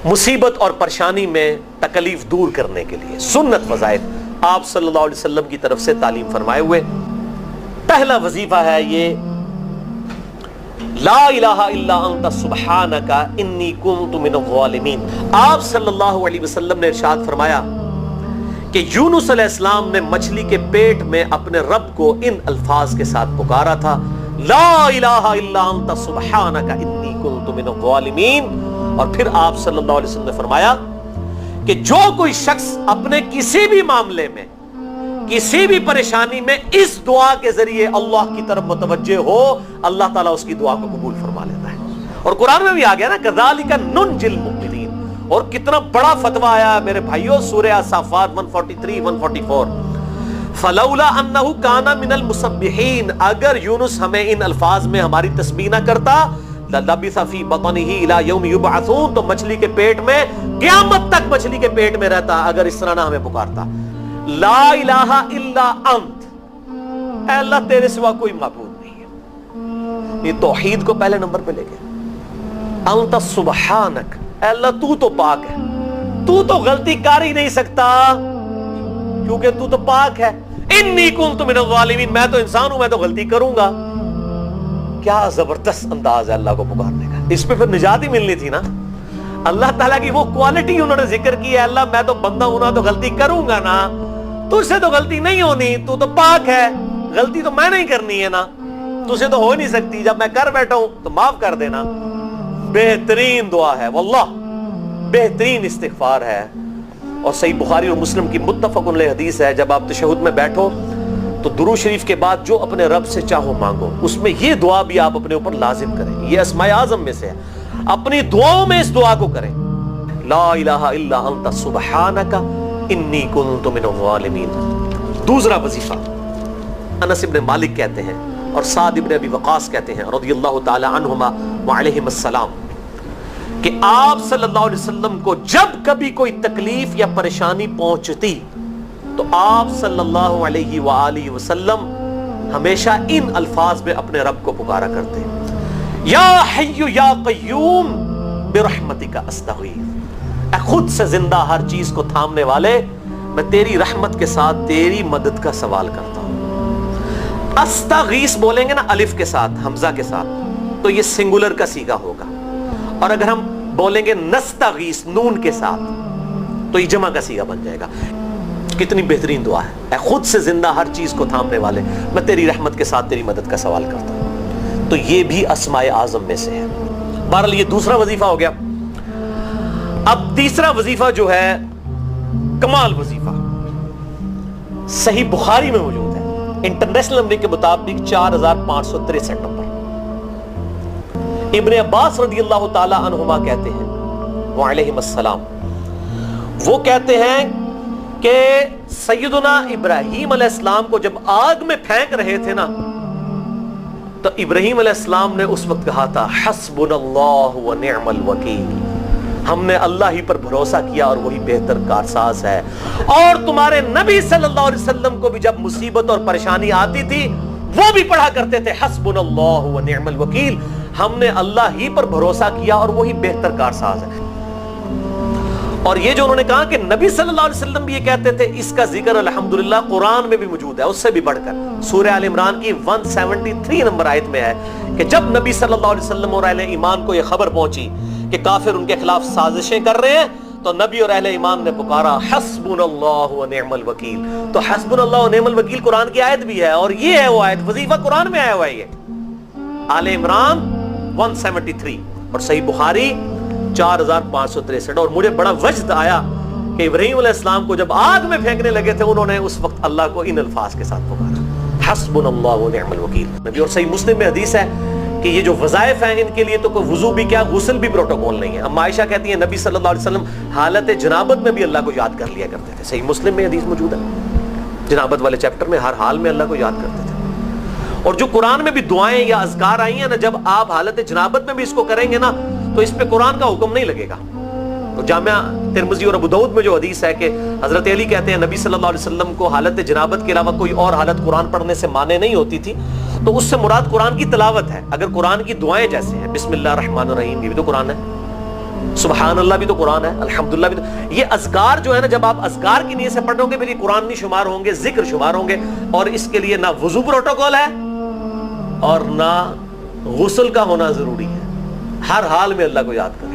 مصیبت اور پریشانی میں تکلیف دور کرنے کے لیے سنت وظائف آپ صلی اللہ علیہ وسلم کی طرف سے تعلیم فرمائے ہوئے. پہلا وظیفہ ہے یہ لا الہ الا انت سبحانک انی کنت من الظالمین. آپ صلی اللہ علیہ وسلم نے ارشاد فرمایا کہ یونس علیہ السلام نے مچھلی کے پیٹ میں اپنے رب کو ان الفاظ کے ساتھ پکارا تھا لا الہ الا انت سبحانک انی کنت من الظالمین. اور پھر آپ صلی اللہ علیہ وسلم نے فرمایا کہ جو کوئی شخص اپنے کسی بھی معاملے میں کسی بھی پریشانی میں اس دعا کے ذریعے اللہ کی طرف متوجہ ہو اللہ تعالیٰ اس کی دعا کو قبول فرما لیتا ہے. اور قرآن میں بھی آ گیا نا کذالک ننجی المؤمنین. اور کتنا بڑا فتویٰ آیا میرے بھائیوں سورہ الصافات 143 144 فلولا انہ کان من المسبحین. اگر یونس ہمیں ان الفاظ میں ہماری تسبیح نہ کرتا للبث فی بطنہ الی یوم یبعثون, تو مچھلی کے پیٹ میں قیامت تک مچھلی کے پیٹ میں رہتا اگر اس طرح نہ ہمیں پکارتا. لا الہ الا انت, اے اللہ تیرے سوا کوئی معبود نہیں ہے. یہ توحید کو پہلے نمبر پہ لے گئے. انت سبحانک, اے اللہ تو تو پاک ہے, تو تو غلطی کر ہی نہیں سکتا کیونکہ تو تو پاک ہے. انی کنت من الظالمین, میں تو انسان ہوں, میں تو غلطی کروں گا. کیا زبردست انداز ہے اللہ کو پکارنے کا. اس پہ پھر نجات ہی ملنی تھی نا. اللہ تعالیٰ کی وہ کوالٹی انہوں نے ذکر کی ہے اللہ میں تو بندہ ہوں نا تو غلطی کروں گا نا, تجھ سے تو غلطی نہیں ہونی, تو تو پاک ہے, غلطی تو میں نہیں کرنی ہے نا, تجھ سے تو ہو نہیں سکتی, جب میں کر بیٹھا ہوں تو معاف کر دینا. بہترین دعا ہے واللہ, بہترین استغفار ہے. اور صحیح بخاری اور مسلم کی متفق علیہ حدیث ہے جب آپ تشہد میں بیٹھو تو درود شریف کے بعد جو اپنے رب سے چاہو مانگو, اس میں یہ دعا بھی آپ اپنے اوپر لازم کریں. یہ اسماء اعظم میں سے ہے, اپنی دعاؤں میں اس دعا کو کریں لا الہ الا انت سبحانک انی کنت من الظالمین. دوسرا وظیفہ انس بن مالک کہتے ہیں اور سعد بن ابی وقاص کہتے ہیں رضی اللہ تعالی عنہما وعلیہم السلام کہ آپ صلی اللہ علیہ وسلم کو جب کبھی کوئی تکلیف یا پریشانی پہنچتی تو آپ صلی اللہ علیہ وآلہ وسلم ہمیشہ ان الفاظ میں اپنے رب کو پکارا کرتے یا حی یا قیوم برحمتک استغیث. اے خود سے زندہ ہر چیز کو تھامنے والے, میں تیری رحمت کے ساتھ تیری مدد کا سوال کرتا ہوں. استغیث بولیں گے نا الف کے ساتھ حمزہ کے ساتھ تو یہ سنگولر کا صیغہ ہوگا, اور اگر ہم بولیں گے نستغیث نون کے ساتھ تو یہ جمع کا صیغہ بن جائے گا. کتنی بہترین دعا ہے. اے خود سے زندہ ہر چیز کو تھامنے والے, میں تیری رحمت کے ساتھ تیری مدد کا سوال کرتا ہوں. تو یہ بھی اسماء اعظم میں سے ہے. بہرحال یہ دوسرا وظیفہ ہو گیا. اب تیسرا وظیفہ جو ہے کمال وظیفہ صحیح بخاری میں موجود ہے, انٹرنیشنل نمبر کے مطابق 4563 نمبر. ابن عباس رضی اللہ تعالی عنہما کہتے ہیں وعلیہم السلام, وہ کہتے ہیں کہ سیدنا ابراہیم علیہ السلام کو جب آگ میں پھینک رہے تھے نا تو ابراہیم علیہ السلام نے اس وقت کہا تھا حسبنا اللہ و نعم الوکیل, ہم نے اللہ ہی پر بھروسہ کیا اور وہی بہتر کارساز ہے. اور تمہارے نبی صلی اللہ علیہ وسلم کو بھی جب مصیبت اور پریشانی آتی تھی وہ بھی پڑھا کرتے تھے حسبنا اللہ و نعم الوکیل, ہم نے اللہ ہی پر بھروسہ کیا اور وہی بہتر کارساز ہے. اور یہ جو انہوں نے کہا کہ نبی صلی اللہ علیہ وسلم بھی یہ کہتے تھے, اس کا ذکر الحمدللہ قرآن میں بھی موجود ہے, اس سے بھی بڑھ کر سورہ آل عمران کی 173 نمبر آیت میں ہے کہ جب نبی صلی اللہ علیہ وسلم اور اہل ایمان کو یہ خبر پہنچی کہ کافر ان کے خلاف سازشیں کر رہے ہیں تو نبی اور اہل ایمان نے پکارا حسبنا اللہ و نعم الوکیل. تو حسبنا اللہ و نعم الوکیل قرآن کی آیت بھی ہے, اور یہ ہے وہ آیت, وظیفہ قرآن میں آیا ہوا ہے یہ آل عمران 173 اور صحیح بخاری 4563. اور مجھے بڑا وجد آیا کہ ابراہیم علیہ السلام کو جب آگ میں پھینکنے لگے تھے انہوں نے اس وقت اللہ کو ان الفاظ کے ساتھ پکارا حسبنا اللہ و نعم الوکیل. اور صحیح مسلم میں حدیث ہے کہ یہ جو وظائف ہیں ان کے لیے تو کوئی وضو بھی کیا غسل بھی پروٹوکول نہیں ہے. ام عائشہ کہتی ہیں نبی صلی اللہ علیہ وسلم حالت جنابت میں بھی اللہ کو یاد کر لیا کرتے تھے. صحیح مسلم میں حدیث موجود ہے, جنابت والے چیپٹر میں ہر حال میں اللہ کو یاد کرتے تھے. اور جو قرآن میں بھی دعائیں یا اذکار آئی ہیں نا, جب آپ حالت جنابت میں بھی اس کو کریں گے نا تو اس پہ قرآن کا حکم نہیں لگے گا. تو جامعہ ترمذی اور ابو داؤد میں جو حدیث ہے کہ حضرت علی کہتے ہیں نبی صلی اللہ علیہ وسلم کو حالت جنابت کے علاوہ کوئی اور حالت قرآن پڑھنے سے مانے نہیں ہوتی تھی, تو اس سے مراد قرآن کی تلاوت ہے. اگر قرآن کی دعائیں جیسے ہیں بسم اللہ الرحمن الرحیم, یہ بھی تو قرآن ہے, سبحان اللہ بھی تو قرآن ہے، الحمدللہ بھی تو. یہ اذکار جو ہے نا، جب آپ اذکار کی نیت سے پڑھ رہے ہوں گے پھر یہ قرآن نہیں شمار ہوں گے، ذکر شمار ہوں گے. اور اس کے لیے نہ وضو پروٹوکول ہے اور نہ غسل کا ہونا ضروری ہے. ہر حال میں اللہ کو یاد کریں.